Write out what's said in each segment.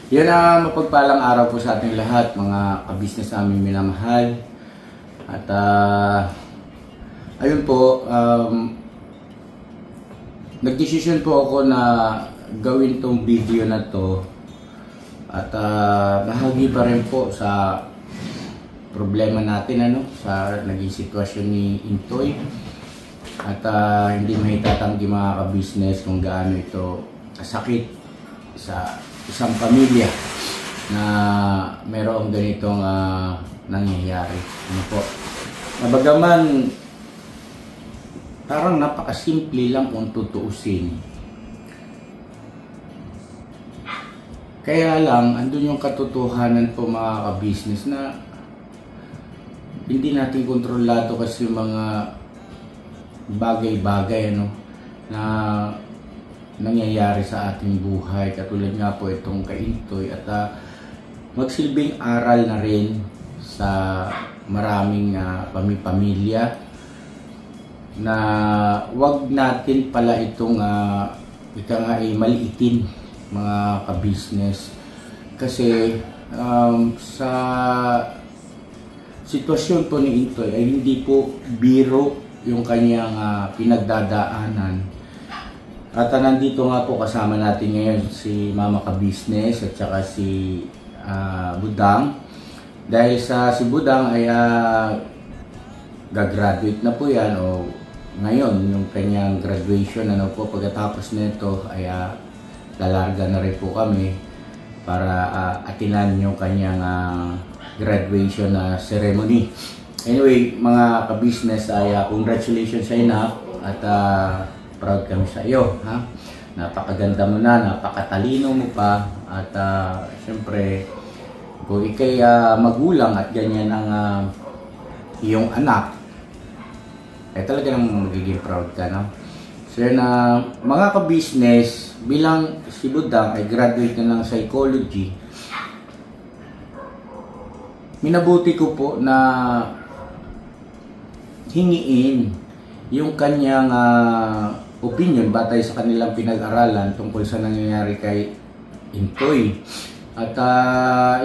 Yan ang mapagpalang araw po sa ating lahat, mga kabisnes namin minamahal. At ayun po, nagdesisyon po ako na gawin tong video na to. At bahagi pa rin po sa problema natin sa naging sitwasyon ni Intoy. At hindi maitatanggi mga kabisnes kung gaano ito kasakit sa isang pamilya na mayroong ganitong nangyayari. Ano po? Nabagaman, parang napakasimple lang kung tutuusin. Kaya lang, andun yung katotohanan po mga kabisnes na hindi natin kontrolado kasi yung mga bagay-bagay na nangyayari sa ating buhay, katulad nga po itong kay Intoy, at magsilbing aral na rin sa maraming pamilya na wag natin pala itong maliitin mga kabisnes, kasi sa sitwasyon po ni Intoy ay hindi po biro yung kanyang pinagdadaanan. At nandito nga po kasama natin ngayon si Mama Kabisnes at saka si Budang. Dahil si Budang ay gagraduate na po yan, o ngayon yung kanyang graduation po, pagkatapos nito ay lalarga na rin po kami para atinan yung kanyang graduation ceremony. Anyway, mga kabisnes, ay congratulations sa ina at proud kami sa iyo, ha? Napakaganda mo na, napakatalino mo pa, at siyempre kung ikay magulang at ganyan ang iyong anak, ay talaga namang magiging proud ka, no? So yun, mga kabisnes, bilang si Budang ay graduate na ng psychology, minabuti ko po na hingiin yung kanyang opinion batay sa kanilang pinag-aralan tungkol sa nangyayari kay Intoy. At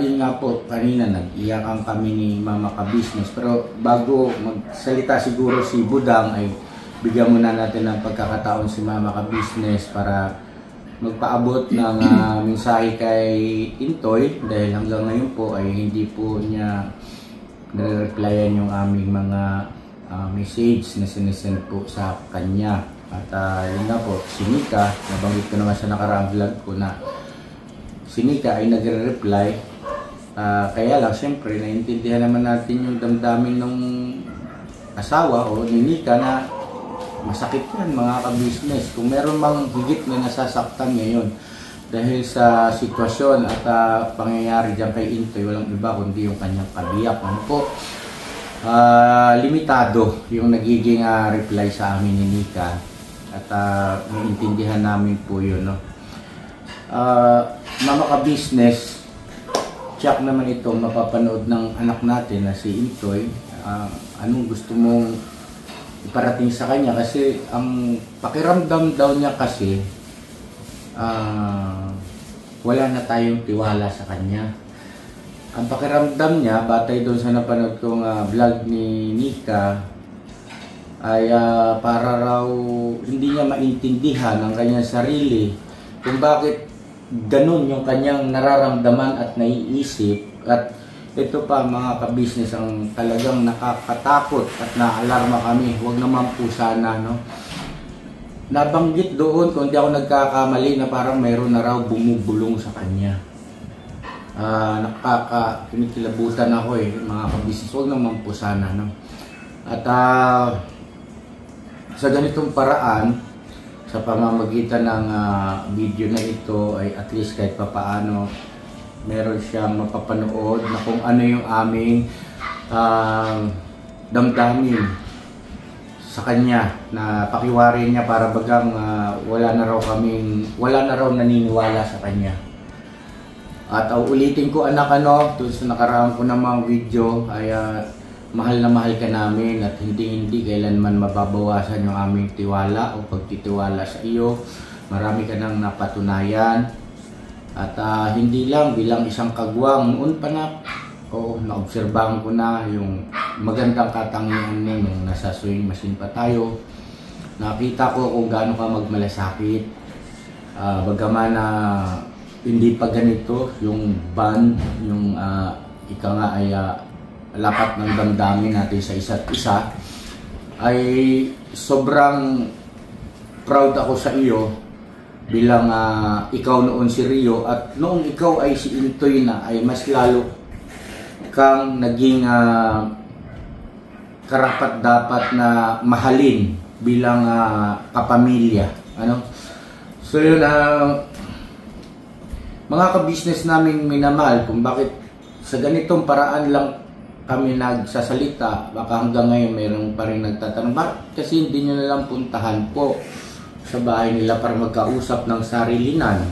yun nga po, kanina nag-iyakan kami ni Mama Kabisnes, pero bago magsalita siguro si Budang ay bigyan muna natin ng pagkakataon si Mama Kabisnes para magpaabot ng mensahe kay Intoy, dahil hanggang ngayon po ay hindi po niya nare-replyan yung aming mga message na sinesend po sa kanya. At yun nga po, si Nika, nabanggit ko naman sa nakaraang vlog ko na si Nika ay nagre-reply. Kaya lang, siyempre, naiintindihan naman natin yung damdamin ng asawa o ni Nika na masakit yan mga kabisnes. Kung meron mang higit na nasasaktan ngayon dahil sa sitwasyon at pangyayari dyan kay Intoy, walang iba kundi yung kanyang kabiyak. Ano po? Limitado yung nagiging reply sa amin ni Nika. At naiintindihan namin po yun, no? Mama Kabisnes, check naman ito mapapanood ng anak natin na si Intoy. Anong gusto mong iparating sa kanya? Kasi ang pakiramdam daw niya kasi wala na tayong tiwala sa kanya. Ang pakiramdam niya, batay doon sa napanood kong vlog ni Nika, ay para raw hindi niya maintindihan ang kanyang sarili kung bakit ganun yung kanyang nararamdaman at naiisip. At ito pa mga kabisnes ang talagang nakakatakot at naalarma kami. Huwag naman po sana, no? Nabanggit doon, kung di ako nagkakamali, na parang mayroon na raw bumubulong sa kanya. Kinikilabutan ako mga kabisnes. Huwag naman po sana, no? At sa ganitong paraan, sa pamamagitan ng video na ito, ay at least kahit papaano meron siyang mapapanood na kung ano yung aming damdamin sa kanya, na pakiwarin niya para bagang wala na raw naniniwala sa kanya. At ulitin ko anak, doon sa nakaraan ko namang video ay mahal na mahal ka namin at hindi kailanman mababawasan yung aming tiwala o pagtitiwala sa iyo. Marami ka nang napatunayan At hindi lang bilang isang kagwang, noon pa na, naobserbahan ko na yung magandang katangian mo nung nasa sewing machine pa tayo. Nakita ko kung gaano ka magmalasakit. Bagaman na hindi pa ganito yung bond, yung ika nga ay lapat ng damdamin natin sa isa't isa, ay sobrang proud ako sa iyo bilang ikaw noon si Rio, at noong ikaw ay si Intoy na, ay mas lalo kang naging karapat dapat na mahalin bilang kapamilya. So yun, mga ka-business naming minamahal, kung bakit sa ganitong paraan lang kami nagsasalita, baka hanggang ngayon mayroon pa rin nagtatanong, bakit kasi hindi nyo nalang puntahan po sa bahay nila para magkausap ng sarilinan.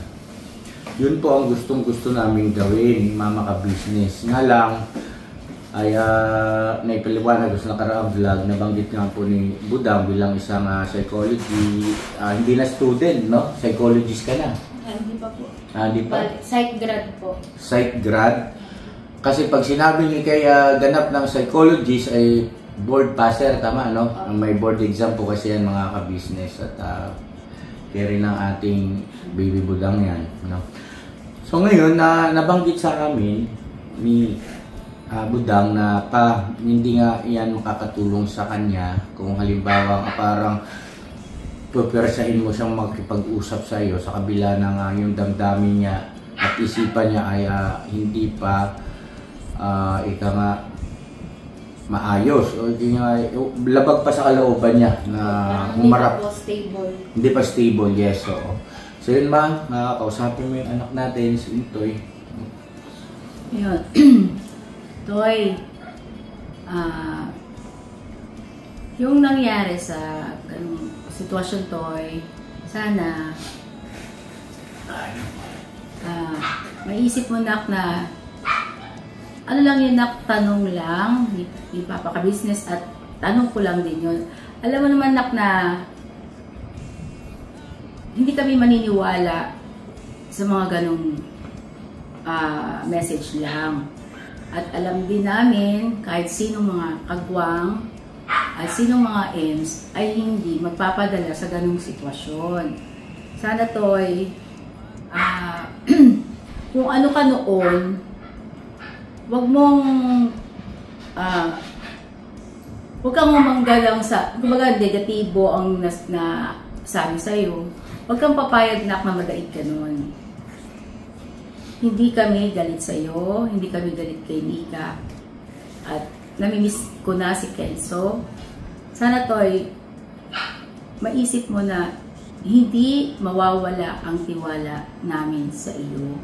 Yun po ang gustong-gusto namin gawin, mga ka-business. Nga lang, ay naipaliwanag sa nakaraang vlog, nabanggit nga po ni Budang bilang isang psychology, hindi na student, no? Psychologist ka na. Hindi pa po. Hindi pa? Psych grad po. Psych grad. Kasi pag sinabi niyo kay ganap ng psychologist ay board passer, tama, no? May board exam po kasi yan, mga ka-business, at kaya rin ang ating baby Budang yan, no? So ngayon, nabanggit sa amin ni Budang na hindi nga yan makakatulong sa kanya kung halimbawa parang pupersahin mo siyang makipag-usap sa iyo sa kabila ng yung damdamin niya at isipan niya ay hindi pa ika nga maayos, o labag pa sa kalooban niya na humarap. Hindi pa stable. Hindi pa stable, yes. So yun, kausapin mo yung anak natin, si Intoy. Yun. Toy, yung nangyari sa ganung sitwasyon, Toy, sana maisip mo, Nak, na ano lang yun, Nak, tanong lang, di papaka-business, at tanong ko lang din yun. Alam mo naman, Nak, na hindi kami maniniwala sa mga ganong message lang. At alam din namin kahit sinong mga kagwang at sinong mga M's ay hindi magpapadala sa ganung sitwasyon. Sana, Toy, kung ano ka noon, wag kang umanggalang sa, kumbaga, negatibo ang sabi sa'yo. Wag kang papayag, Nak, na madait ka noon. Hindi kami galit sa'yo, hindi kami galit kay Nika. At namimiss ko na si Kenzo. Sana, Toy, maisip mo na hindi mawawala ang tiwala namin sa iyo.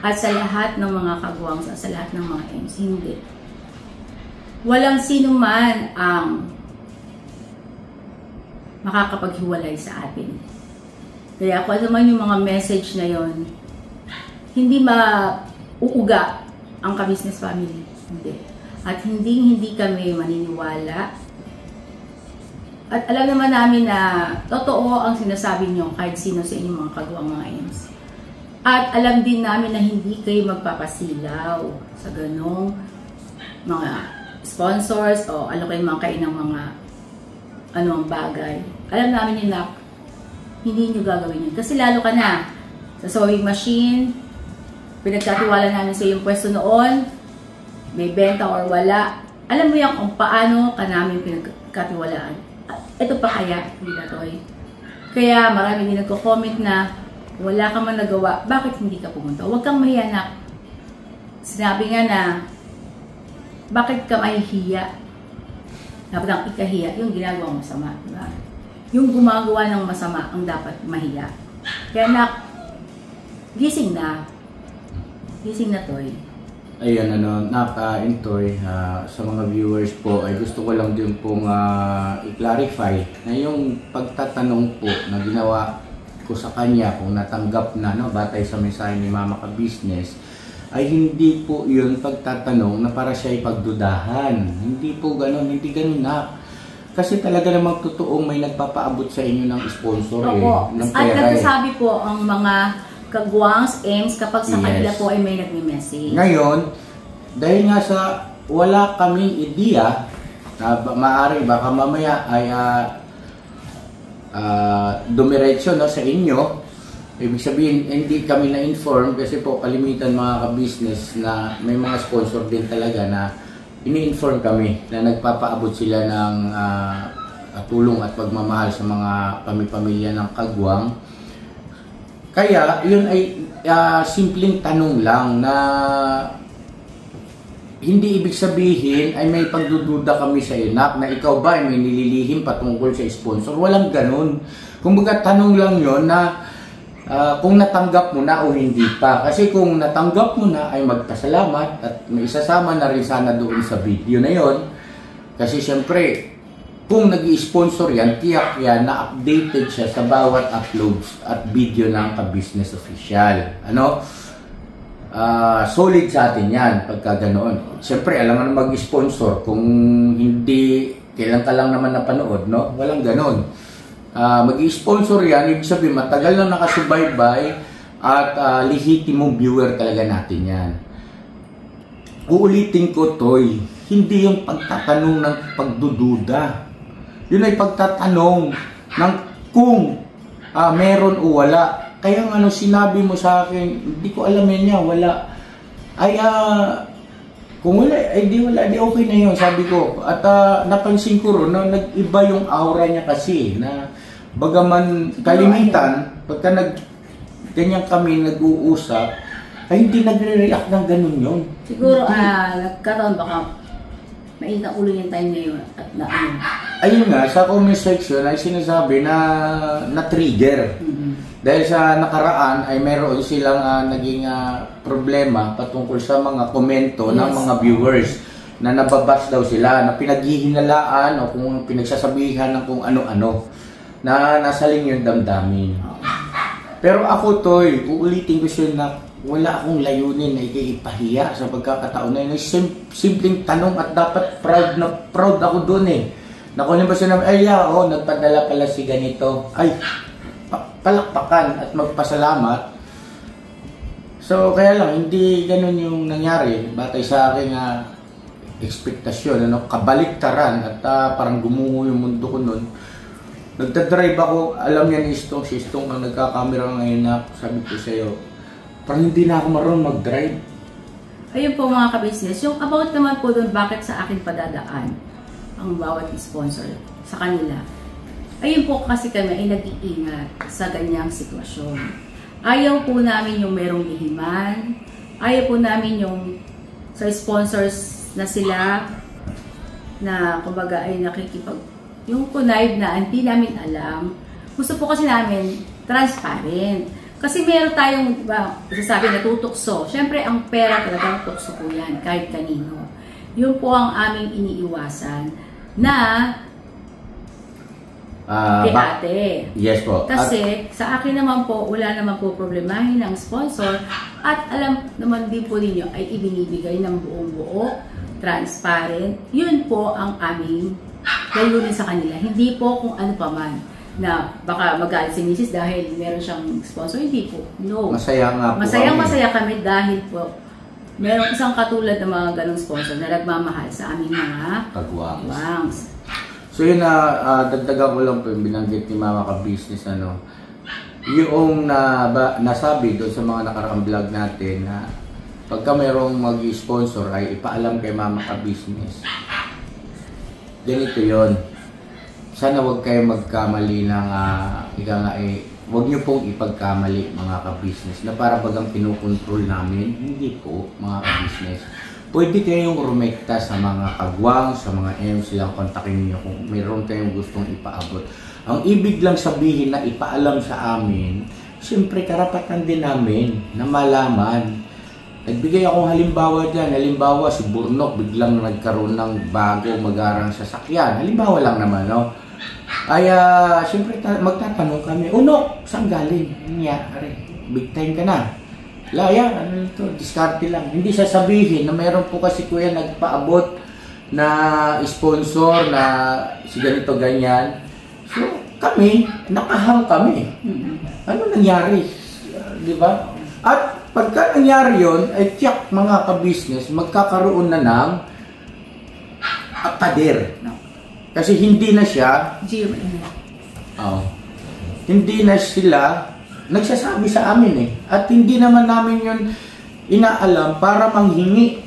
At sa lahat ng mga kagwang, sa lahat ng mga M's, hindi. Walang sino man ang makakapaghiwalay sa atin. Kaya kung ano man yung mga message na yon, hindi mauuga ang ka-business family. Hindi. At hindi kami maniniwala. At alam naman namin na totoo ang sinasabi nyo kahit sino sa inyong mga kagawang mga M's. At alam din namin na hindi kayo magpapasilaw sa ganong mga sponsors o ano kayo mga kain ng mga anong bagay. Alam namin yun, Nak, hindi nyo gagawin yun. Kasi lalo ka na sa sewing machine, pinagkatiwala namin sa iyong pwesto noon, may benta or wala. Alam mo yan kung paano ka namin pinagkatiwalaan. Ito pa kaya, hindi na, Toy. Kaya marami din nagko-comment na wala ka man nagawa, bakit hindi ka pumunta? Huwag kang mahiya, Nak. Sinabi nga na, bakit ka mahihiya? Dapat ang ikahiya, yung ginagawa masama. Diba? Yung gumagawa ng masama ang dapat mahiya. Kaya, Nak, gising na. Gising na, Toy. Ayan, Intoy, sa mga viewers po, ay gusto ko lang din pong i-clarify na yung pagtatanong po na ginawa ko sa kanya kung natanggap na, no, batay sa mensahe ni Mama Ka-Business, ay hindi po yun pagtatanong na para siya ipagdudahan. Hindi po ganun, hindi ganun, Nak. Kasi talaga namang totoong may nagpapaabot sa inyo ng sponsor, ng pera. At nagsasabi po ang mga kagwangs, Ems, kapag sa Yes. kanila po ay may nagme-message. Ngayon, dahil nga sa wala kaming ideya, na maaari baka mamaya ay dumiretso no, sa inyo. Ibig sabihin, hindi kami na-inform kasi po kalimitan mga ka-business na may mga sponsor din talaga na ini-inform kami na nagpapaabot sila ng tulong at pagmamahal sa mga pamilya ng kagwang. Kaya, yun ay simpleng tanong lang na hindi ibig sabihin ay may pagdududa kami sa inak na ikaw ba ay may nililihim patungkol sa sponsor. Walang ganun. Kumbaga tanong lang yon na kung natanggap mo na o hindi pa. Kasi kung natanggap mo na ay magpasalamat at may isasama na rin sana doon sa video na yon. Kasi syempre, kung nag-i-sponsor yan, tiyak yan na updated siya sa bawat uploads at video ng ka-business official. Ano? Solid sa atin yan pagka ganoon. Siyempre, alam nga na mag-sponsor kung hindi, kailan ka lang naman napanood, no? Walang ganoon. Mag-sponsor yan, ibig sabihin, matagal na nakasubaybay at lehitimong viewer talaga natin yan. Uulitin ko, Toy, hindi yung pagtatanong ng pagdududa. Yun ay pagtatanong ng kung meron o wala. Kaya nga sinabi mo sa akin, hindi ko alam yan niya, wala. Ay, kung wala, ay di wala, di okay na yun, sabi ko. At napansin ko rin na nag-iba yung aura niya kasi, na bagaman kalimitan, pagka ganyan kami nag-uusap, ay hindi nagre-react ng ganun yun. Siguro, nagkataon baka mainit ang ulo yung time na yun at na ano. Ayun nga, sa comment section ay sinasabi na trigger. Dahil sa nakaraan ay meron silang naging problema patungkol sa mga komento ng mga viewers na nababash daw sila, na pinaghihinalaan o kung pinagsasabihan ng kung ano-ano na nasaling yung damdamin. Pero ako, Toy, uulitin ko siya na wala akong layunin na ipahiya sa pagkakataon na yun. Simpleng tanong at dapat proud ako doon eh. Nakunin ba siya na, ay nagpadala pala si ganito. Ay, palakpakan at magpasalamat. So, kaya lang, hindi ganun yung nangyari. Batay sa aking ekspektasyon, kabaliktaran at parang gumuho yung mundo ko nun. Nagdadrive ako, alam yan si Istong ang nagkakamera ngayon na sabi ko sa'yo, parang hindi na ako marunong mag-drive. Ayun po mga ka-business, yung about naman po doon bakit sa akin padadaan ang bawat sponsor sa kanila. Ayun po kasi kami ay nag-iingat sa ganyang sitwasyon. Ayaw po namin yung merong lihiman, ayaw po namin yung sa sponsors na sila na kumbaga ay yung connive na hindi namin alam. Gusto po kasi namin transparent. Kasi meron tayong, sasabi na tutukso. Siyempre, ang pera talagang tukso po yan, kahit kanino. Yun po ang aming iniiwasan na ate. Yes po. Kasi sa akin naman po, wala naman po problemahin ng sponsor at alam naman din po ninyo ay ibinibigay ng buong buo, transparent. Yun po ang aming layunin sa kanila. Hindi po kung ano pa man na baka magalit si Mrs. dahil meron siyang sponsor. Hindi po. No. Masaya nga po Masaya kami dahil po merong isang katulad ng mga ganong sponsor na nagmamahal sa aming mga kagwangs. So yun dagdagan ko lang po yung binanggit ni Mama Ka-Business, yung nasabi doon sa mga nakaraang vlog natin na pagka mayroong mag-sponsor ay ipaalam kay Mama Ka-Business. Ganito yon. Sana wag kayo magkamali ng wag nyo pong ipagkamali mga ka-business na para bagang pinukontrol namin. Hindi po mga ka-business. Pwede kayong rumekta sa mga kagwang, sa mga M's lang, kontakin niyo kung mayroon kayong gustong ipaabot. Ang ibig lang sabihin na ipaalam sa amin, siyempre karapatan din namin na malaman. Nagbigay akong halimbawa dyan. Halimbawa, si Burnok biglang nagkaroon ng bago magarang sasakyan. Halimbawa lang naman, no? Ay, siyempre magtatanong kami, Unok, saan galing? Big time ka na. Laya, ano ito, diskarte lang. Hindi sasabihin na mayroon po kasi kuya nagpaabot na sponsor na si ganito ganyan. So, kami, nakahang kami. Ano nangyari? di ba? At pagka nangyari yun, ay tiyak mga ka-business, magkakaroon na ng pader. Kasi hindi na siya, hindi na sila nagsasabi sa amin eh. At hindi naman namin yun inaalam para manghingi.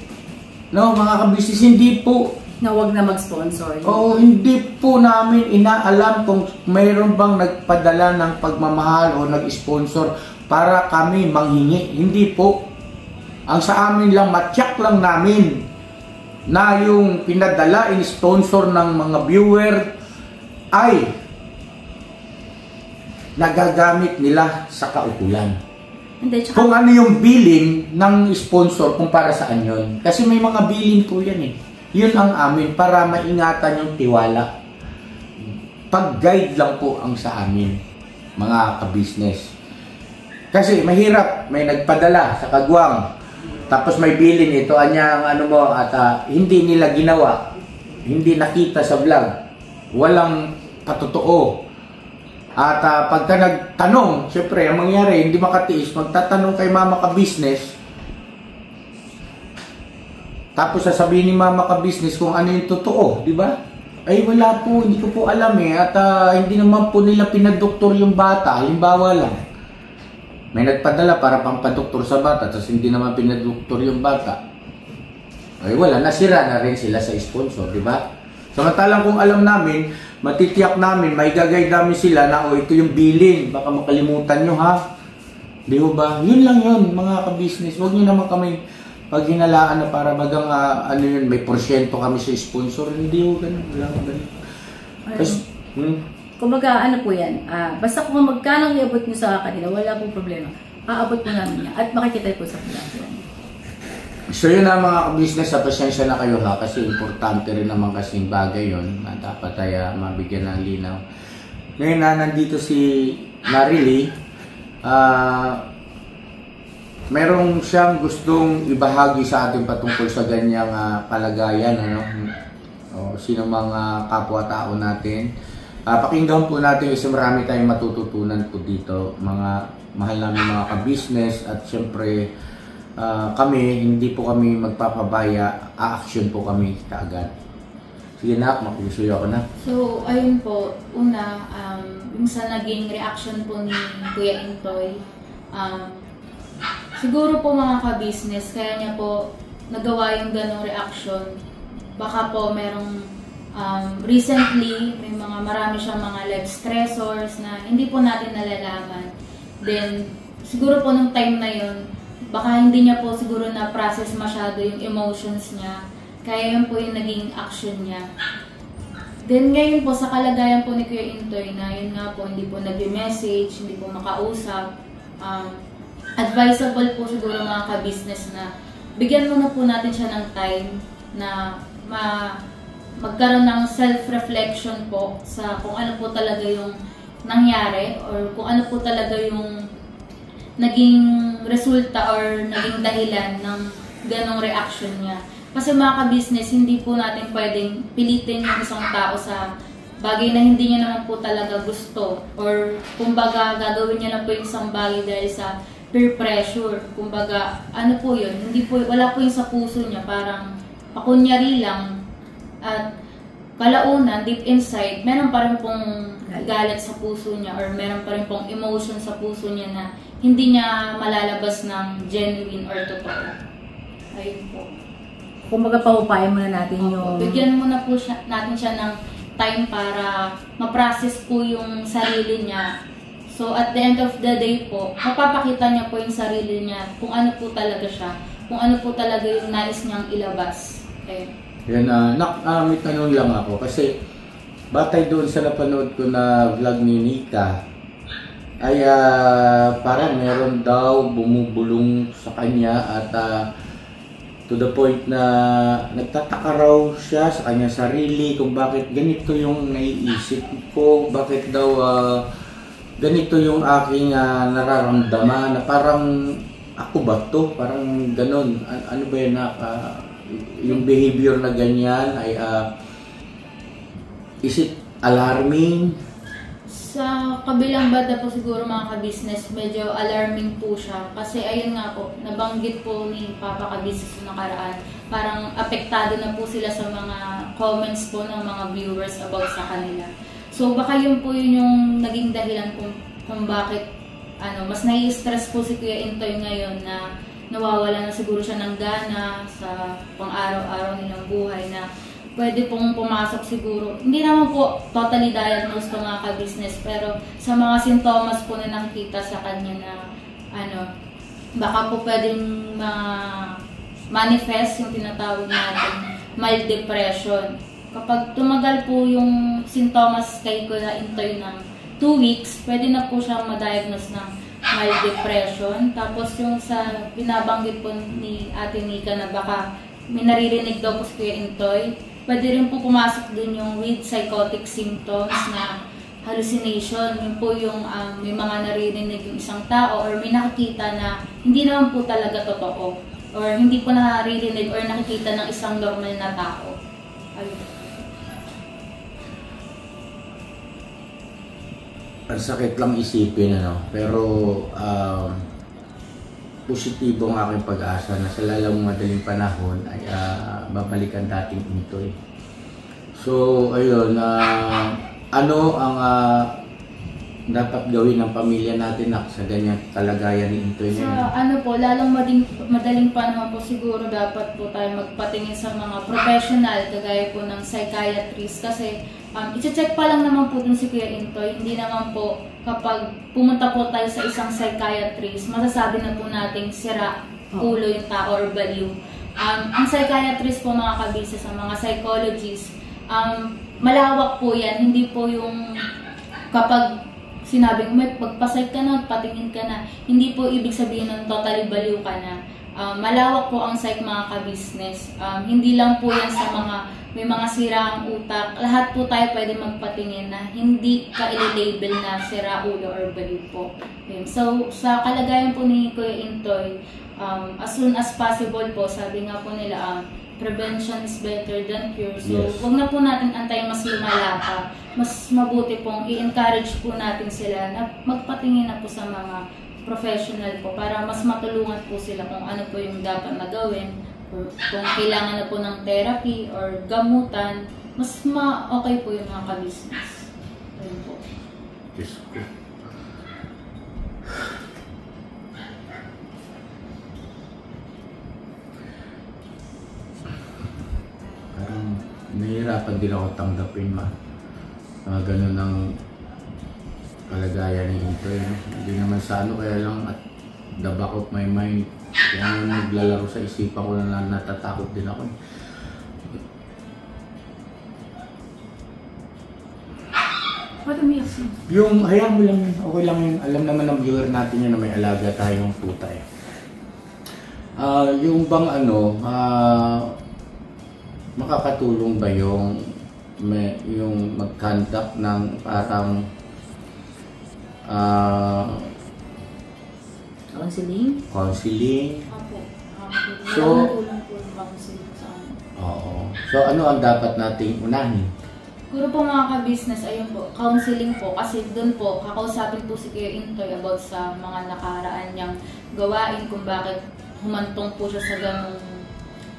No, mga ka-business, hindi po na wag na mag-sponsor. Oo, hindi po namin inaalam kung mayroon bang nagpadala ng pagmamahal o nag-sponsor para kami manghingi. Hindi po. Ang sa amin lang, matyak lang namin na yung pinadala, in-sponsor ng mga viewer ay nagagamit nila sa kaukulan. Kung ano yung billing ng sponsor kung para saan yun. Kasi may mga billing po yan eh. Yun ang amin para maingatan yung tiwala. Pag-guide lang po ang sa amin, mga ka-business. Kasi mahirap, may nagpadala sa kagwang, tapos may billing ito, anya ang ano mo, at hindi nila ginawa, hindi nakita sa vlog, walang patotoo. At pagka nagtanong, syempre, ang mangyari, hindi makatiis, magtatanong kay mama ka-business, tapos sasabihin ni mama ka-business kung ano yung totoo, di ba? Ay wala po, hindi ko po alam eh. At hindi naman po nila pinadoktor yung bata, halimbawa lang. May nagpadala para pampadoktor sa bata, tapos hindi naman pinadoktor yung bata. Ay wala, nasira na rin sila sa sponsor, di ba? Samantalang kung alam namin, matitiyak namin, may gagay namin sila na ito yung billing, baka makalimutan nyo ha. Di ba? Yun lang yun, mga ka-business. Huwag nyo naman kami pag hinalaan na para bagang ano yun, may porsyento kami sa sponsor, hindi ko ganun, wala ko ganun. Kumbaga, ano po yan, basta kung magkano iabot nyo sa kanila, wala pong problema. Aabot po namin yan at makikita po sa vlog. So yun na mga ka-business, pasensya na kayo ha, kasi importante rin naman kasing bagay yun, na dapat ay mabigyan ng linaw. Ngayon na nandito si Marily, merong siyang gustong ibahagi sa atin patungkol sa ganyang kalagayan, ano? O sino mga kapwa-tao natin. Pakinggan po natin kasi marami tayong matututunan po dito, mga mahal namin mga ka-business, at syempre kami, hindi po kami magpapabaya, a-action po kami kaagad. Sige na, makusuyo ako na. So, ayun po, una, yung sa naging reaction po ni Kuya Intoy, siguro po mga ka-business, kaya niya po nagawa yung ganong reaction. Baka po merong recently, may marami siyang mga life stressors na hindi po natin nalalaman. Then, siguro po nung time na yun, baka hindi niya po siguro na-process masyado yung emotions niya. Kaya yun po yung naging action niya. Then ngayon po, sa kalagayan po ni Kuya Intoy na yun nga po, hindi po nag-message, hindi po makausap, advisable po siguro mga ka-business na bigyan muna po natin siya ng time na magkaroon ng self-reflection po sa kung ano po talaga yung nangyari or kung ano po talaga yung naging resulta or naging dahilan ng ganong reaction niya. Kasi mga ka-business, hindi po natin pwedeng pilitin yung isang tao sa bagay na hindi niya naman po talaga gusto or kumbaga gagawin niya na po yung isang bagay dahil sa peer pressure. Kumbaga, ano po yun, hindi po, wala po yung sa puso niya, parang pakunyari lang. At kalaunan, deep inside, meron pa rin pong galit sa puso niya or meron pa rin pong emotion sa puso niya na hindi niya malalabas ng genuine or totoo. Ayun po. Kumbaga, pahupayan muna natin yung... Bigyan muna po natin siya ng time para ma-process po yung sarili niya. So, at the end of the day po, mapapakita niya po yung sarili niya kung ano po talaga siya, kung ano po talaga yung nais niyang ilabas. Okay. Yan, may tanong lang ako kasi batay doon sa napanood ko na vlog ni Nika ay parang meron daw bumubulong sa kanya at to the point na nagtataka raw siya sa kanya sarili kung bakit ganito yung naiisip ko, bakit daw ganito yung aking nararamdaman na parang ako ba to? Parang ganun. Ano ba yun yung behavior na ganyan ay is it alarming? Sa kabilang banda po siguro mga ka-business, medyo alarming po siya. Kasi ayun nga po, nabanggit po ni Papa ka-business na nakaraan, parang apektado na po sila sa mga comments po ng mga viewers about sa kanila. So baka yun po yun yung naging dahilan kung bakit mas nai-stress po si Kuya Intoy ngayon na nawawala na siguro siya ng gana sa pang-araw-araw nilang buhay na pwede pong pumasok siguro. Hindi naman po totally diagnosed po mga ka-business, pero sa mga sintomas po na nakikita sa kanya na baka po pwedeng manifest yung tinatawag natin mild depression. Kapag tumagal po yung sintomas kay Kuya Intoy ng 2 weeks, pwede na po siyang ma-diagnose ng mild depression. Tapos yung sa binabanggit po ni Ate Nika na baka may naririnig daw po si Kuya Intoy, pwede rin po pumasok din yung with psychotic symptoms na hallucination. Yun po yung may mga naririnig yung isang tao or may nakikita na hindi naman po talaga totoo. Or hindi po naririnig or nakikita ng isang normal na tao. Ayun. Ang sakit lang isipin, pero positibo ang aking pag-asa na sa lalong madaling panahon ay babalik ang dating Intoy. So, ayun, ano ang dapat gawin ng pamilya natin sa ganyang kalagayan ni Intoy ngayon? Lalong madaling panahon po siguro dapat po tayo magpatingin sa mga professional kagaya po ng psychiatrist kasi i-check pa lang naman po dun si Kuya Intoy. Hindi naman po kapag pumunta po tayo sa isang psychiatrist, masasabi na po nating sira ulo yung tao or baliw. Ang psychiatrist po mga kabisa sa mga psychologists, malawak po yan. Hindi po yung kapag sinabing may pagpasay ka na, patingin ka na, hindi po ibig sabihin ng totally baliw ka na. Malawak po ang psych mga ka-business. Hindi lang po yan sa mga may mga sirang utak. Lahat po tayo pwede magpatingin na hindi ka i-label na sira ulo or baliw po. So, sa kalagayan po ni Kuya Intoy, as soon as possible po, sabi nga po nila, prevention is better than cure. So, yes. Wag na po natin antayin mas lumala pa. Mas mabuti pong i-encourage po natin sila na magpatingin na po sa mga professional po para mas matulungan po sila kung ano po yung dapat na gawin. Or kung kailangan na po ng therapy or gamutan, mas okay po yung mga ka-business. Ayun po. Yes, okay. Parang nahihirapan din ako tanggapin ganun ng kalagayan ni Intoy. Hindi naman sa kaya lang at the back of my mind, kaya naglalaro sa isipan ko na natatakot din ako. What am I asking? Yung, hayaan mo lang yun. Okay lang yun. Alam naman ng viewer natin yun na may alaga tayong puta eh. Yung bang makakatulong ba yung mag-conduct ng parang counseling? Opo. So, tulong po yung counseling sa amin. Oo. So, ano ang dapat nating unahin? Siguro po mga ka-business, ayun po, counseling po. Kasi doon po, kakausapin po si Kuya Intoy about sa mga nakaraan niyang gawain, kung bakit humantong po siya sa ganung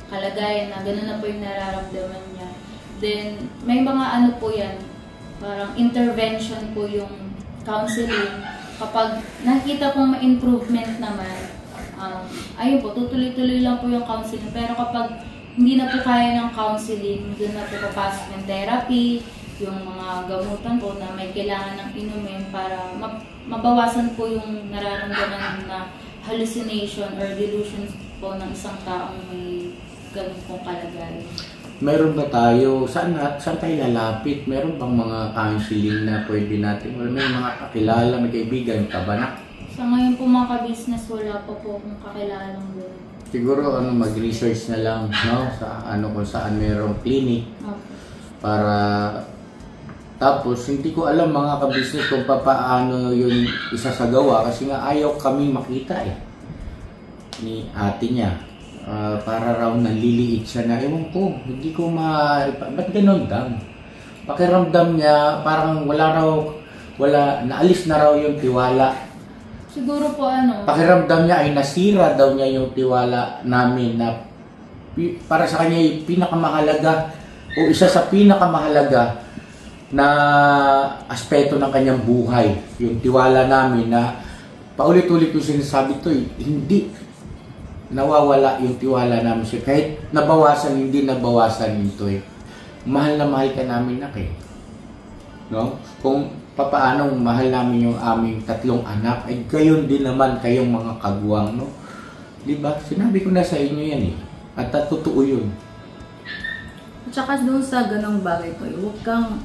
kalagayan na gano'n na po yung nararamdaman niya. Then, may mga po yan, parang intervention po yung counseling. Kapag nakikita pong ma-improvement naman, ayun po, tutuloy-tuloy lang po yung counseling. Pero kapag hindi na po kaya ng counseling, doon na po papasok yung therapy, yung mga gamutan po na may kailangan ng inumin para mabawasan po yung nararamdaman na hallucination or delusions po ng isang taong may ganun pong kalagayan. Meron ba tayo, saan tayo lalapit? Meron bang mga counseling na pwede natin? May mga kakilala, may kaibigan, kabanak? Sa ngayon po mga ka-business, wala pa po akong kakilalang doon. Siguro mag-research na lang, no? Sa kung saan merong clinic. Okay. Para tapos hindi ko alam mga ka-business kung paano yun isasagawa kasi nga ayaw kami makita ni ate niya. Para raw naliliit siya na, ewan ko, hindi ko ba't ganun daw? Pakiramdam niya, parang wala raw naalis na raw yung tiwala. Siguro po Pakiramdam niya ay nasira daw niya yung tiwala namin na para sa kanya ay pinakamahalaga o isa sa pinakamahalaga na aspeto ng kanyang buhay. Yung tiwala namin na paulit-ulit yung sinasabi to, hindi nawawala yung tiwala namin siya. Kahit nabawasan, hindi nabawasan ito eh. Mahal na mahal ka namin nak eh. No? Kung papaanong mahal namin yung aming 3 anak, ay gayon din naman kayong mga kagwang, no? Diba? Sinabi ko na sa inyo yan eh. At totoo yun. At saka doon sa ganong bagay ko, huwag kang,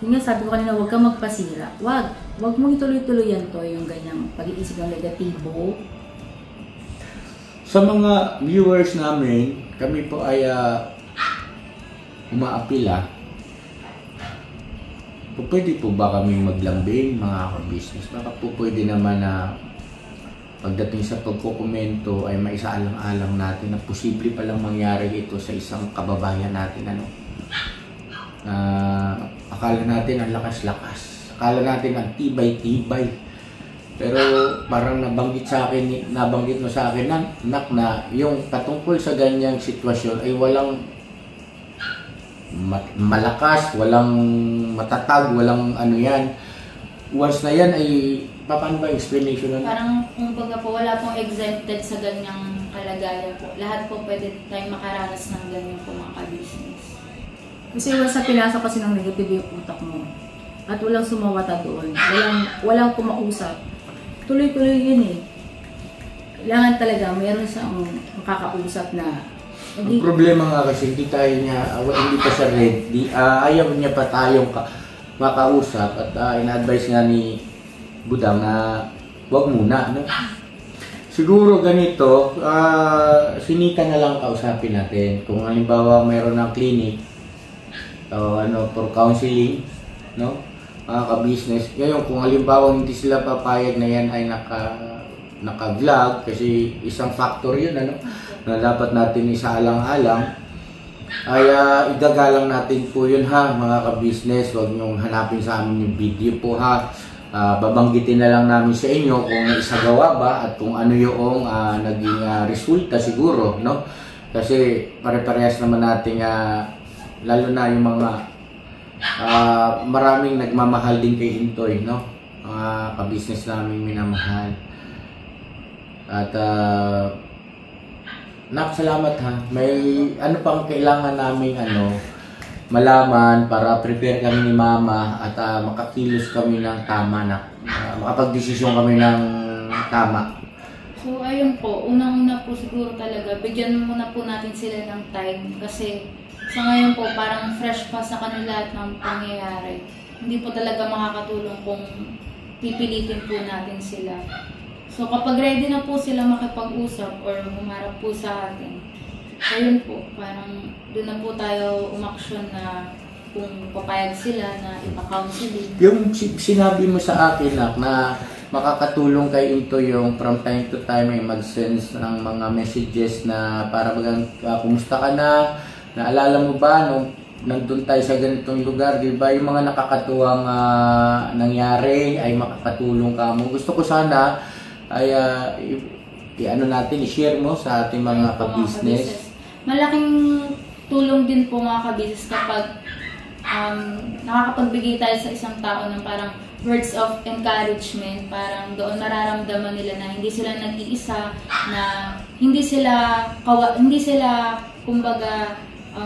yun nga sabi ko kanina, huwag kang magpasira. Huwag mong ituloy-tuloy yan to, yung ganyang pag-iisip ng negatibo. Sa mga viewers namin, kami po ay umaapila. Pwede po ba kami maglambing, mga ka-business? Baka po pwede naman na pagdating sa pagkukomento ay maisaalang-alang natin na posible palang mangyari ito sa isang kababayan natin. Akala natin ang lakas-lakas. Akala natin ang tibay-tibay. Pero parang nabanggit mo sa akin, nak, na yung patungkol sa ganyang sitwasyon ay walang malakas, walang matatag, walang ano yan. Once na yan ay paano ba explanation nun? Parang kumbaga po wala pong exempted sa ganyang kalagayan po. Lahat po pwede tayong makaranas ng ganyan po mga ka-business. Kasi sa pinasa kasi ng negative yung utak mo. At walang sumawata doon. Walang kumausap. Tuloy-tuloy yun eh. Kailangan talaga mayroon siyang makakausap na ang problema nga kasi hindi pa siya ready. Ayaw niya pa tayong makausap at ina-advise nga ni Budang na wag muna, no? Siguro ganito, sinika na lang kausapin natin. Kung halimbawa mayroon ng clinic for counseling, no? Ka-business. Ngayon, kung halimbawa hindi sila papayag na yan ay naka-vlog, kasi isang factor yun, na dapat natin isaalang-alang, ay igagalang natin po yun mga ka-business. Huwag nyong hanapin sa amin yung video po babanggitin na lang namin sa inyo kung naisagawa ba at kung ano yung naging resulta siguro, no? Kasi pare-parehas naman natin lalo na yung mga maraming nagmamahal din kay Intoy, no? Mga ka-business namin minamahal. At salamat may ano pang kailangan namin malaman para prepare kami ni Mama at makakilos kami ng tama makapagdesisyon kami ng tama. So ayun po, unang-una po siguro talaga bigyan muna po natin sila ng time kasi sa ngayon po parang fresh pa sa kanila lahat ng pangyayari. Hindi po talaga makakatulong kung pipilitin po natin sila. So kapag ready na po sila makipag-usap or humarap po sa atin, ayun po, parang doon na po tayo umaksyon na kung papayag sila na ipa-counseling. Yung sinabi mo sa akin na makakatulong kay Into yung from time to time ay mag-sense ng mga messages na para bagang kumusta ka na, naalala mo ba nung nandun tayo sa ganitong lugar, di ba? Yung mga nakakatuwang nangyari ay makakatulong ka mo. Gusto ko sana ay i-share mo sa ating mga ka-business. Malaking tulong din po mga ka-business kapag nakakapagbigay tayo sa isang tao ng parang words of encouragement, parang doon nararamdaman nila na hindi sila nag-iisa, na hindi sila kumbaga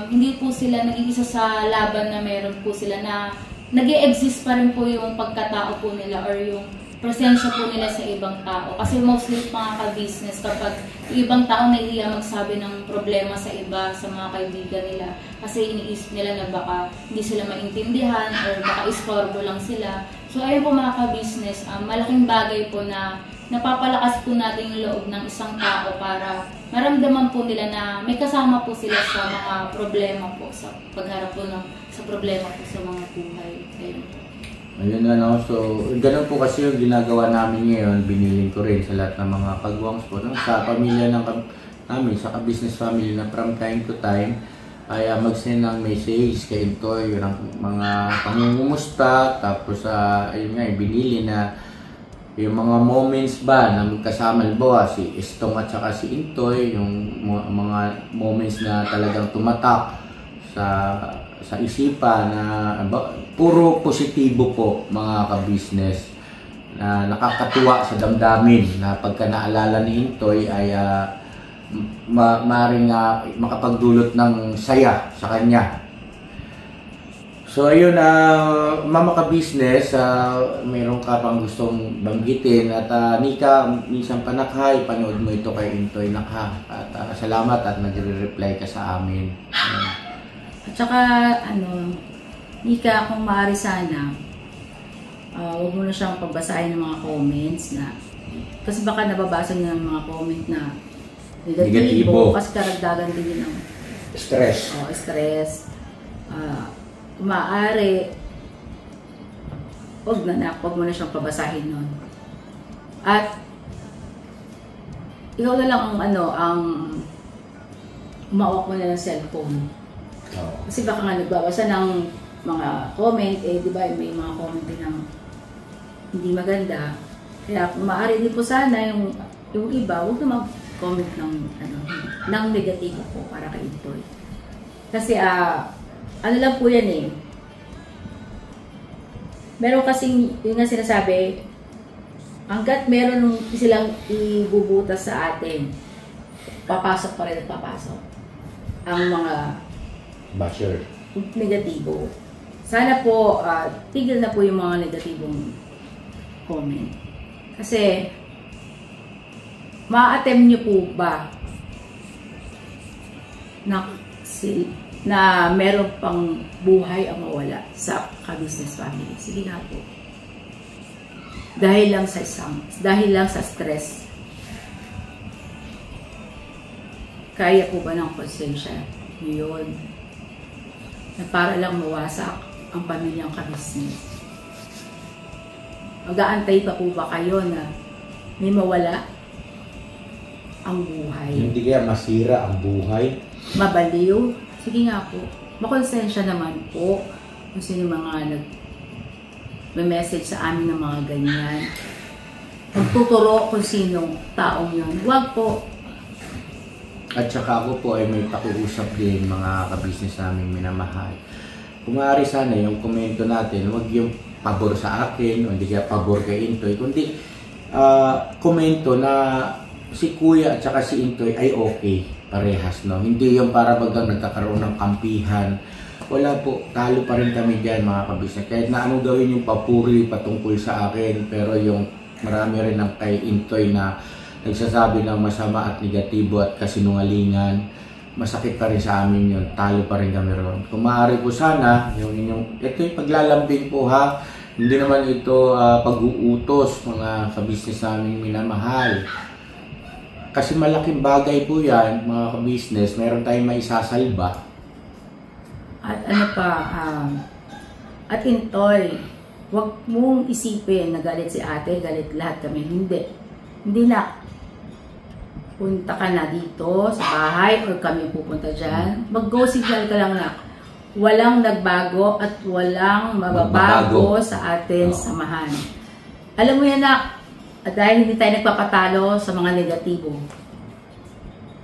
hindi po sila nag-iisa sa laban na meron po sila, na nag-e-exist pa rin po yung pagkatao po nila or yung presensya po nila sa ibang tao. Kasi mostly mga ka-business, kapag ibang tao nahihiya magsabi ng problema sa iba, sa mga kaibigan nila, kasi iniisip nila na baka hindi sila maintindihan or baka istorbo lang sila. So ayun po mga ka-business, malaking bagay po na napapalakas po natin yung loob ng isang tao para maramdaman po nila na may kasama po sila sa mga problema po, sa pagharap po sa problema po sa mga buhay. Ayun po. Ayun so ganun po kasi yung ginagawa namin ngayon, binilin ko rin sa lahat ng mga kagwangs po, sa pamilya namin, sa business family na from time to time ay mag-send ng message kay Intoy ng mga pangungumusta, tapos ayun nga, binili na yung mga moments ba na magkasama, halimbawa si Estong at saka si Intoy, yung mga moments na talagang tumatak sa isipan na puro positibo po mga ka-business, na nakakatuwa sa damdamin na pagka naalala ni Intoy ay maaaring makapagdulot ng saya sa kanya. So ayun, mama ka-business, mayroon ka pang gustong banggitin at Nika, minsan pa nakha, ipanood mo ito kay Intoy nakha at salamat at nagre-reply ka sa amin. At saka Nika, kung maaari sana, huwag mo na siyang pagbasahin ng mga comments na, kasi baka nababasa niya ng mga comment na negatibo, kasi karagdagan din ng stress. Stress. Maaari, huwag mo na siyang pabasahin nun. At ikaw na lang ang umawak mo na ng cellphone. Kasi baka nga nagbabasa ng mga comment, di ba, may mga comment din ng hindi maganda. Kaya kung maaari din po sana yung iba, huwag na mag-comment ng negatibo po para kay Intoy. Kasi lang po yan meron kasing, yun nga sinasabi, hanggat meron silang ibubutas sa atin, papasok pa rin at papasok ang mga basher, negatibo. Sana po, tigil na po yung mga negatibong comment. Kasi, ma-attempt nyo po ba na meron pang buhay ang mawala sa ka-business family? Sige nga po. Dahil lang sa stress. Kaya po ba ng konsensya yun? Na para lang mawasak ang pamilyang ka-business. Mag-aantay pa po ba kayo na may mawala ang buhay? Hindi kaya masira ang buhay? Mabaliw? Sige nga po. Makonsensya naman po kung sino mga nag-message sa amin ng mga ganyan. Magtuturo kung sinong taong yun. Huwag po. At saka ako po ay may pakiusap din mga ka-business namin minamahal. Kung maaari sana yung komento natin, huwag yung pabor sa akin o hindi kaya pabor kay Intoy, kundi komento na si Kuya at saka si Intoy ay okay parehas, no? Hindi yung para bagang nagkakaroon ng kampihan. Wala po, talo pa rin kami dyan mga ka-business. Kahit na ano gawin yung papuri patungkol sa akin, pero yung marami rin ng kay Intoy na nagsasabi ng masama at negatibo at kasinungalingan, masakit pa rin sa amin yun, talo pa rin kami ron. Kung maaari po sana, ito yung paglalambing po ha, hindi naman ito pag-uutos mga ka-business namin minamahal. Kasi malaking bagay po yan mga ka-business, meron tayong maisasalba. At at Intoy, huwag mong isipin na galit si ate, galit lahat kami. Hindi na. Punta ka na dito sa bahay or kami pupunta dyan. Mag-go signal ka lang na walang nagbago at walang mababago sa atin samahan. Alam mo yan na, dahil hindi tayo nagpapatalo sa mga negatibo,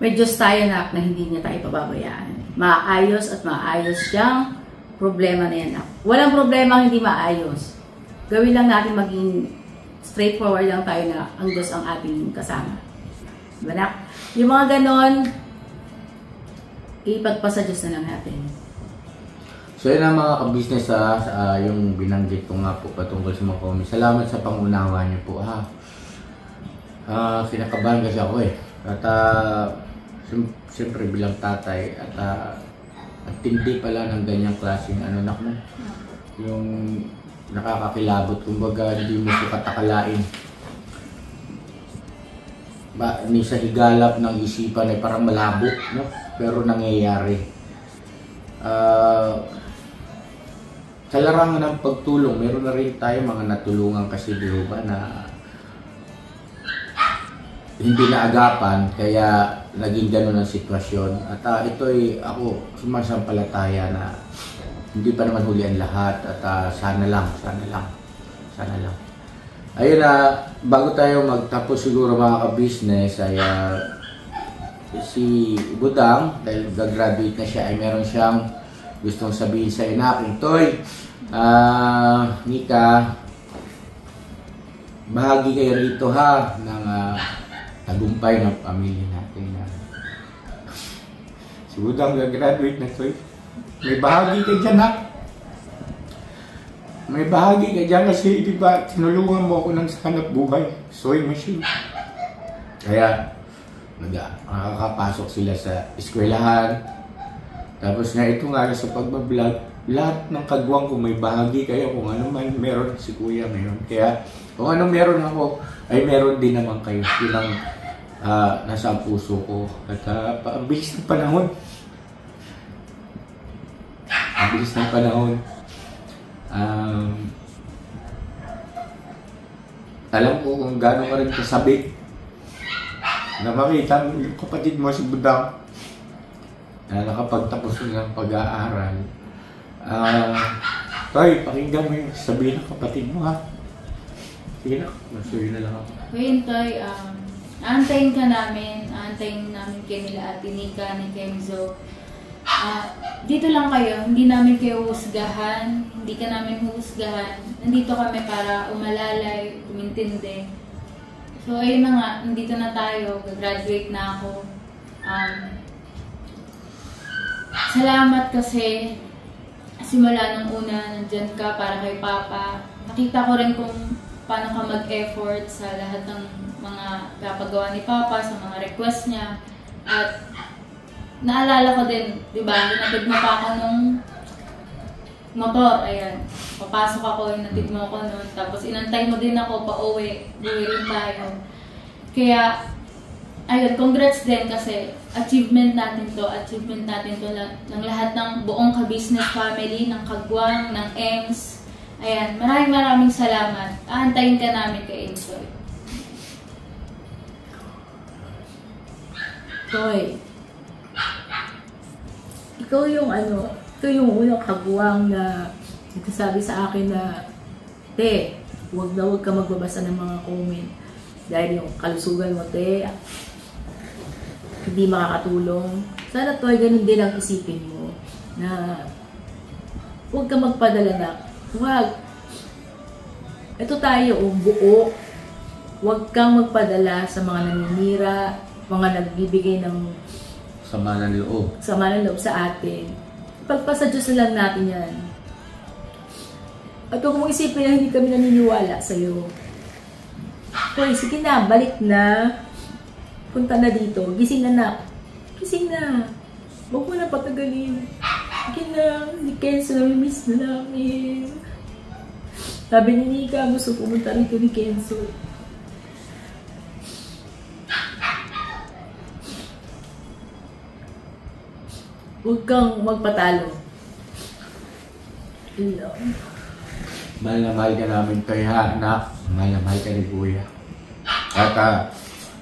may Diyos tayo na hindi niya tayo pababayaan. Maayos at maayos siyang problema na yan. Walang problema hindi maayos. Gawin lang natin maging straightforward lang tayo na ang Diyos ang ating kasama. Diba na? Yung mga ganon, ipagpasa Diyos na lang natin. So yun ang mga ka-business yung binanggit ko nga po patungkol sa mga comments. Salamat sa pangunawa niyo po ha. Kinakabahan kasi ako At siyempre bilang tatay at tindi pala ng ganyang klaseng anak mo. Yung nakakakilabot, kumbaga hindi mo siya katakalain. Ni sa higalap ng isipan ay parang malabo, no? Pero nangyayari. Sa larangan ng pagtulong, meron na rin tayo mga natulungan kasi di ba na hindi naagapan, kaya naging ganun ang sitwasyon. At ito'y ako sumasampalataya na hindi pa naman huli ang lahat at sana lang. Ayun bago tayo magtapos siguro mga ka-business ay si Budang, dahil gagraduate na siya, ay meron siyang gustong sabihin sa inaking Toy. Nika, bahagi kayo rito ha ng tagumpay ng pamilya natin. Si Budang gagraduate na Toy. May bahagi ka dyan ha. May bahagi ka dyan kasi di ba tinulungan mo ako ng hanap buhay. Sewing machine. Kaya nakakapasok sila sa eskwelahan. Tapos nga ito nga sa pagbablog, lahat ng kagwang ko may bahagi kayo kung ano man meron si Kuya ngayon. Kaya kung anong meron ako ay meron din naman kayo. Yun ang nasa puso ko. At ang bilis ng panahon. Ang bilis ng panahon. Alam ko kung gaano ka rin kasabik na makita yung kapatid mo si Budang na nakapagtapos ng pag-aaral. Toy, pakinggan mo yung sabihin ng kapatid mo ha. Sige na, masuyo na lang ako. Ngayon Toy, aantayin namin kayo nila Ate Nika, ni Kenzo. Dito lang kayo, hindi namin kayo husgahan, hindi ka namin husgahan. Nandito kami para umalalay, umintindi. So ayun na nga, nandito na tayo, graduate na ako. Salamat kasi simula nung una, nandyan ka para kay Papa. Nakita ko rin kung paano ka mag-effort sa lahat ng mga kapagawa ni Papa, sa mga request niya. At naalala ko din, di ba, hinatid mo pa ako nung motor, ayan. Papasok ako, hinatid mo ako nun. Tapos inantay mo din ako pa uwi rin tayo. Kaya, ayun, congrats din kasi achievement natin to ng lahat ng buong ka-business family, ng Kagwang, ng EMS. Ayan, maraming salamat. Aantayin ka namin kay Enjoy. Toy, ikaw yung unang Kagwang na nagsasabi sa akin na, te, huwag ka magbabasa ng mga comment dahil yung kalusugan mo, te, hindi makakatulong. Sana Toy, ganun din ang isipin mo na huwag ka magpadala na, huwag. Ito tayo, buo. Huwag kang magpadala sa mga naninira, mga nagbibigay ng sama ng loob sa atin. Pagpasa Diyos na lang natin yan. At huwag mong isipin na hindi kami naniniwala sa'yo. Toy, sige na, balik na. Punta na dito. Gising na. Gising na. Huwag mo na patagalin. Sige na, ni Kenzo, nami-miss na namin. Sabi ni Nika, gusto pumunta rito ni Kenzo. Huwag kang magpatalo. Hello. Mahal na mahal ka namin kayo ha, anak. Mahal na mahal ka ni Kuya. At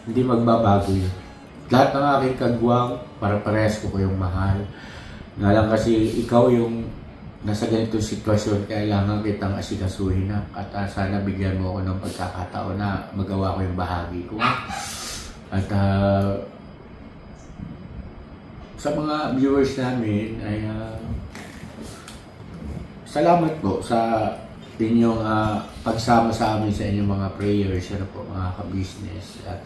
hindi magbabago yun. Lahat ng aking Kagwang, para parehas ko yung mahal. Nga lang kasi ikaw yung nasa ganitong sitwasyon, kailangan kitang asikasuhin na. At sana bigyan mo ako ng pagkakataon na magawa ko yung bahagi ko. At sa mga viewers namin ay salamat po sa inyong pagsama sa amin sa inyong mga prayers, ano po, mga ka-business. At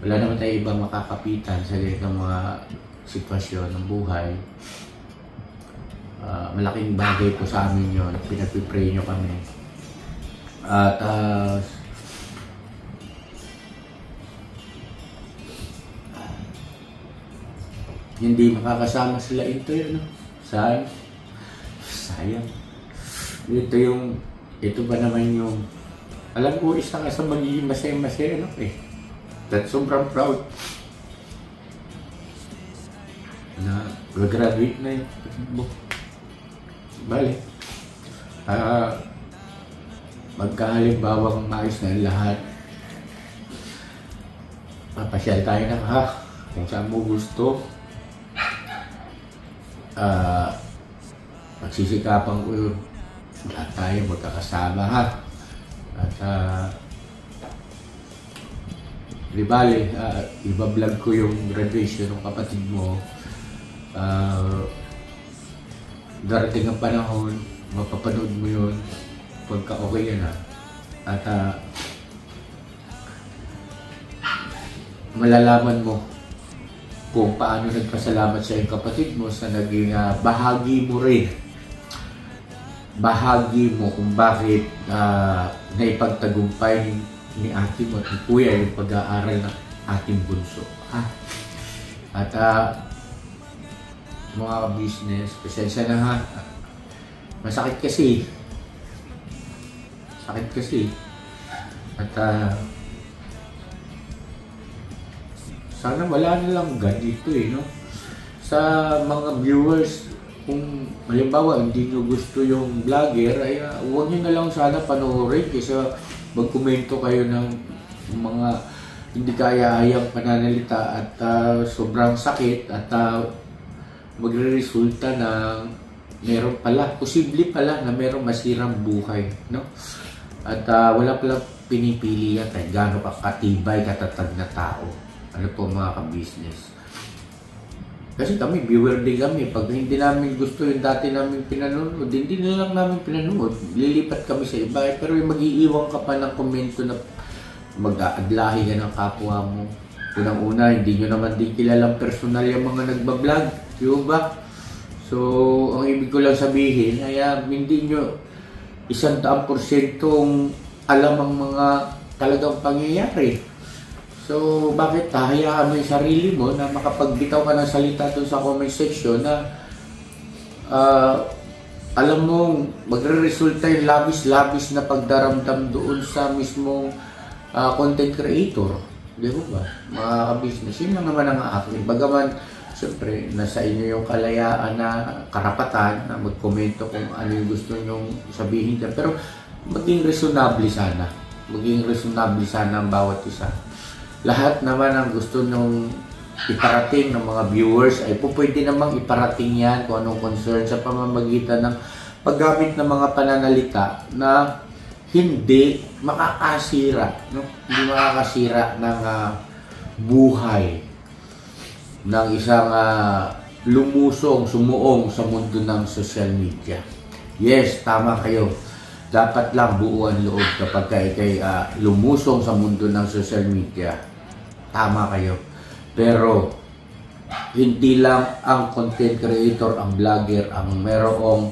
wala naman tayo ibang makakapitan sa ganitong mga sitwasyon ng buhay. Malaking bagay po sa amin yun. Pinagpipray nyo kami. At hindi makakasama sila ito yun. Sayang. Ito ba naman yung, alam ko isa ka sa magiging masaya-masaya, That's sobrang proud. Na graduate na yung book. Bale. Magkahalimbawang maayos na lahat. papasyal tayo na ha, kung saan mo gusto. Magsisikapan ko yun. Lahat tayo magkakasama ha. At di bale, iba-vlog ko yung graduation ng kapatid mo. Darating ang panahon, mapapanood mo yun pagka okay yan ha. At malalaman mo kung paano nagpasalamat sa iyong kapatid mo sa naging bahagi mo rin. Bahagi mo kung bakit naipagtagumpay ni ate mo at ni kuya yung pag-aaral ng ating bunso. Ha? At mga business, pasensya na ha. Masakit kasi. Sakit kasi. At sana wala na lang ganito no? Sa mga viewers, kung halimbawa hindi nyo gusto yung vlogger, ay huwag nyo na lang sana panoorin kaysa magkomento kayo ng mga hindi kaya-ayang pananalita at sobrang sakit at magre-resulta ng meron pala, posible pala na meron masirang buhay, no? At wala pala pinipili yan kahit gaano ka katibay, katatag na tao. Ano po mga ka-business? Kasi kami, viewer din kami. Pag hindi namin gusto yung dati namin pinanood, hindi na lang namin pinanood. Lilipat kami sa iba. Pero mag-iiwan ka pa ng komento na mag-aadlahi ka ng kapwa mo. Unang-una, hindi nyo naman din kilalang personal yung mga nagbablog. Yung ba? So, ang ibig ko lang sabihin ay hindi nyo 100% alam ang mga talagang pangyayari. So, bakit hayaan mo yung sarili mo na makapagbitaw ka ng salita doon sa comment section na alam mo, magre-resulta yung labis-labis na pagdaramdam doon sa mismong content creator. Di ba? Mga ka-business. Yun lang naman ang akin. Bagaman, siyempre, nasa inyo yung kalayaan na karapatan na magkomento kung ano yung gusto nyong sabihin dyan. Pero, maging reasonable sana. Maging reasonable sana ang bawat isa. Lahat naman ang gusto nung iparating ng mga viewers ay pwede namang iparating yan kung anong concern sa pamamagitan ng paggamit ng mga pananalita na hindi makakasira, no? Hindi makakasira ng buhay ng isang lumusong, sumuong sa mundo ng social media. Yes, tama kayo. Dapat lang buuan loob kapag kay lumusong sa mundo ng social media. Tama kayo. Pero hindi lang ang content creator, ang vlogger, ang merong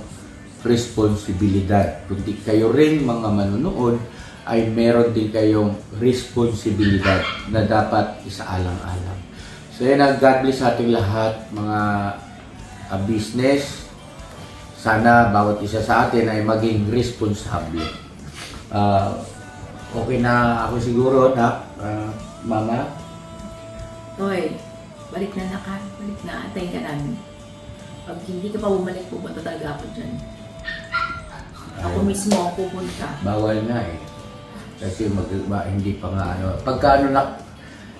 responsibilidad. Kundi kayo rin mga manonood ay meron din kayong responsibilidad na dapat isaalang-alang. So yan, God bless sa ating lahat, mga business. Sana bawat isa sa atin ay maging responsable. Okay na ako siguro na, Mama? Hoy, balik na ka. Balik na. Antayin ka namin. Pag hindi ka pa bumalik, pupunta talaga ako dyan. Ako mismo ang pupunta. Bawal nga eh. Kasi hindi pa nga ano. Pagka ano na,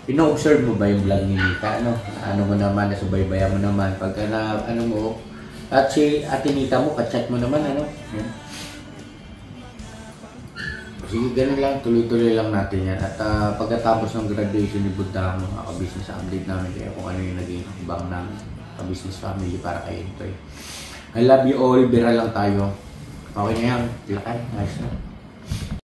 ino-observe mo ba yung vlog ni Nita? Ano mo naman, nasubaybayan mo naman. Pagka na, ano mo, at si Ate Nita mo, kachat mo naman, ano? Yan. Sige, ganun lang, tuloy-tuloy lang natin yan. At pagkatapos ng graduation ni Buddha, mga ka-business, update namin kayo kung ano yung naging bang ng ka-business family para kay Intoy. I love you all, bira lang tayo. Okay na yan, lakay, nice na.